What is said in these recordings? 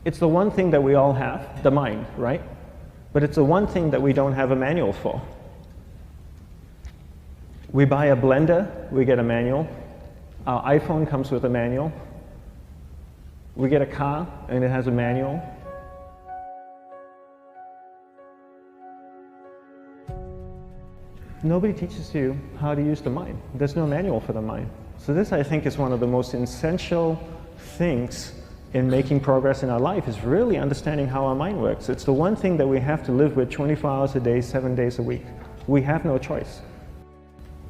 It's the one thing that we all have, the mind, right? But it's the one thing that we don't have a manual for. We buy a blender, we get a manual. Our iPhone comes with a manual. We get a car and it has a manual. Nobody teaches you how to use the mind. There's no manual for the mind. So this, I think, is one of the most essential things in making progress in our life, is really understanding how our mind works. It's the one thing that we have to live with 24 hours a day, 7 days a week. We have no choice.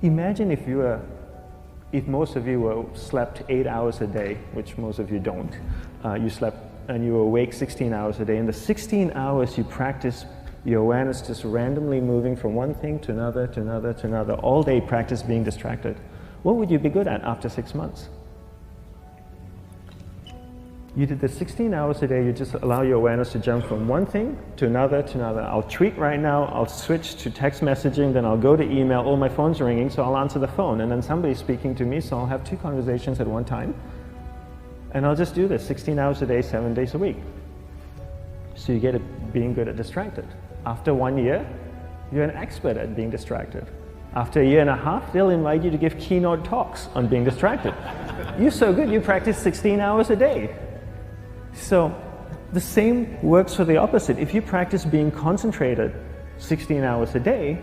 Imagine if most of you slept 8 hours a day, which most of you don't. You slept and you were awake 16 hours a day. In the 16 hours you practice your awareness just randomly moving from one thing to another, to another, to another. All day practice being distracted. What would you be good at after 6 months? You did the 16 hours a day, you just allow your awareness to jump from one thing to another, to another. I'll tweet right now, I'll switch to text messaging, then I'll go to email. Oh, my phone's ringing, so I'll answer the phone. And then somebody's speaking to me, so I'll have 2 conversations at one time. And I'll just do this 16 hours a day, 7 days a week. So you get it being good at distracted. After 1 year, you're an expert at being distracted. After a year and a half, they'll invite you to give keynote talks on being distracted. You're so good, you practice 16 hours a day. So the same works for the opposite. If you practice being concentrated 16 hours a day,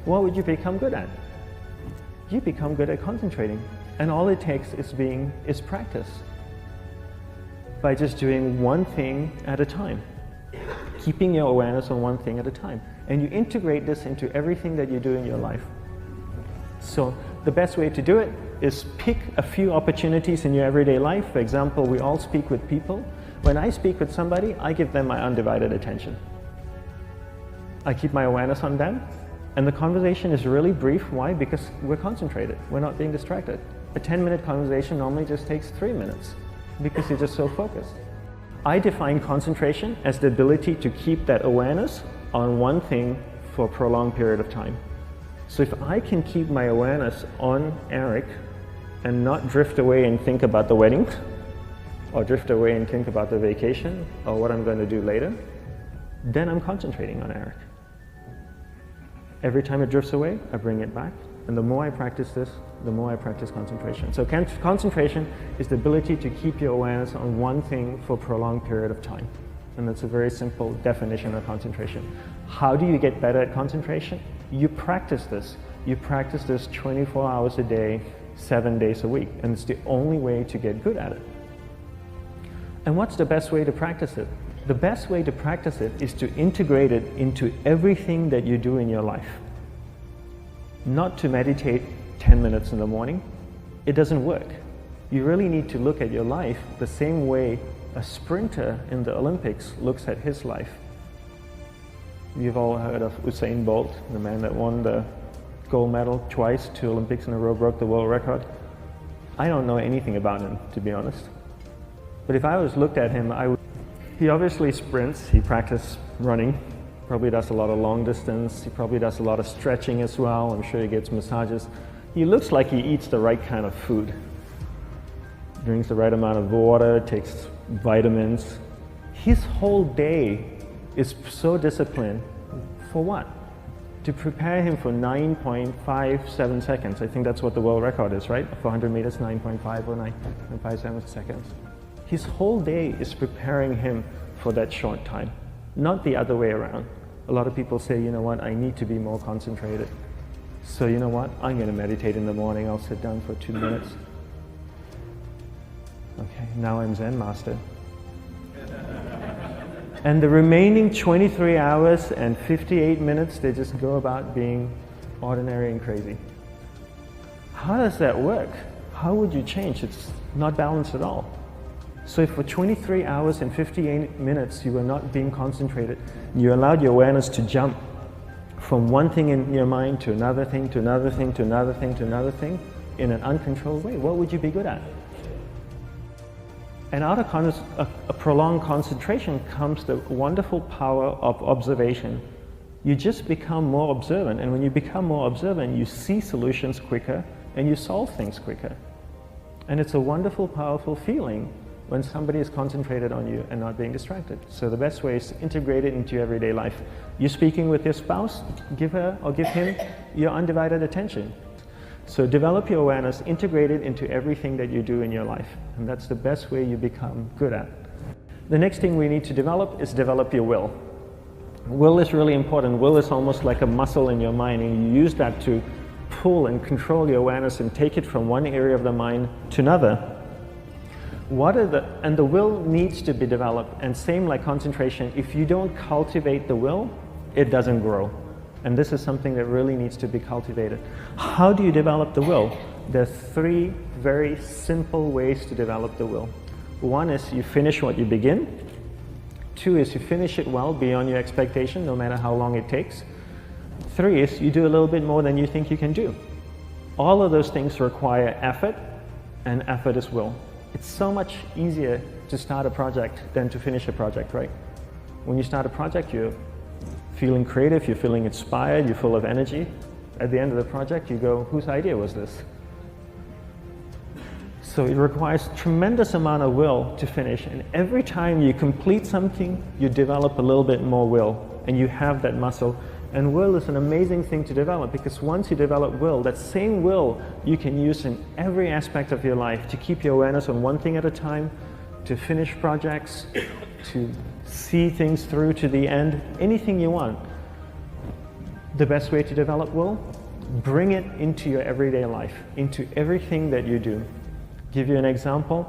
what would you become good at? You become good at concentrating. And all it takes is practice. By just doing one thing at a time. Keeping your awareness on one thing at a time. And you integrate this into everything that you do in your life. So the best way to do it is pick a few opportunities in your everyday life. For example, we all speak with people. When I speak with somebody, I give them my undivided attention. I keep my awareness on them, and the conversation is really brief. Why? Because we're concentrated. We're not being distracted. A 10-minute conversation normally just takes 3 minutes because you're just so focused. I define concentration as the ability to keep that awareness on one thing for a prolonged period of time. So if I can keep my awareness on Eric and not drift away and think about the wedding, or drift away and think about the vacation, or what I'm going to do later, then I'm concentrating on Eric. Every time it drifts away, I bring it back. And the more I practice this, the more I practice concentration. So concentration is the ability to keep your awareness on one thing for a prolonged period of time. And that's a very simple definition of concentration. How do you get better at concentration? You practice this. You practice this 24 hours a day, 7 days a week. And it's the only way to get good at it. And what's the best way to practice it? The best way to practice it is to integrate it into everything that you do in your life. Not to meditate 10 minutes in the morning. It doesn't work. You really need to look at your life the same way a sprinter in the Olympics looks at his life. You've all heard of Usain Bolt, the man that won the gold medal twice, 2 Olympics in a row, broke the world record. I don't know anything about him, to be honest. But if I was looked at him, he obviously sprints, he practices running, probably does a lot of long distance, he probably does a lot of stretching as well, I'm sure he gets massages. He looks like he eats the right kind of food. Drinks the right amount of water, takes vitamins. His whole day is so disciplined. For what? To prepare him for 9.57 seconds. I think that's what the world record is, right? For 100 meters, 9.5 or 9.57 seconds. His whole day is preparing him for that short time, not the other way around. A lot of people say, you know what, I need to be more concentrated. So you know what, I'm going to meditate in the morning, I'll sit down for 2 minutes. Okay, now I'm Zen master. And the remaining 23 hours and 58 minutes, they just go about being ordinary and crazy. How does that work? How would you change? It's not balanced at all. So if for 23 hours and 58 minutes you were not being concentrated, you allowed your awareness to jump from one thing in your mind to another thing, to another thing, to another thing, to another thing, in an uncontrolled way, what would you be good at? And out of a prolonged concentration comes the wonderful power of observation. You just become more observant, and when you become more observant, you see solutions quicker and you solve things quicker. And it's a wonderful, powerful feeling when somebody is concentrated on you and not being distracted. So the best way is to integrate it into your everyday life. You're speaking with your spouse, give her or give him your undivided attention. So develop your awareness, integrate it into everything that you do in your life. And that's the best way you become good at. The next thing we need to develop is develop your will. Will is really important. Will is almost like a muscle in your mind, and you use that to pull and control your awareness and take it from one area of the mind to another. And the will needs to be developed, and same like concentration, if you don't cultivate the will, it doesn't grow. And this is something that really needs to be cultivated. How do you develop the will? There's 3 very simple ways to develop the will. 1 is you finish what you begin. 2 is you finish it well beyond your expectation, no matter how long it takes. 3 is you do a little bit more than you think you can do. All of those things require effort, and effort is will. It's so much easier to start a project than to finish a project, right? When you start a project, you're feeling creative, you're feeling inspired, you're full of energy. At the end of the project, you go, whose idea was this? So it requires tremendous amount of will to finish, and every time you complete something, you develop a little bit more will, and you have that muscle. And will is an amazing thing to develop, because once you develop will, that same will you can use in every aspect of your life to keep your awareness on one thing at a time, to finish projects, to see things through to the end, anything you want. The best way to develop will? Bring it into your everyday life, into everything that you do. Give you an example.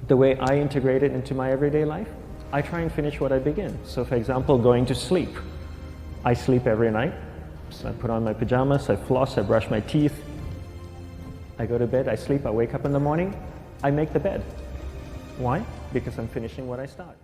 The way I integrate it into my everyday life, I try and finish what I begin. So for example, going to sleep. I sleep every night, so I put on my pajamas, I floss, I brush my teeth, I go to bed, I sleep, I wake up in the morning, I make the bed. Why? Because I'm finishing what I start.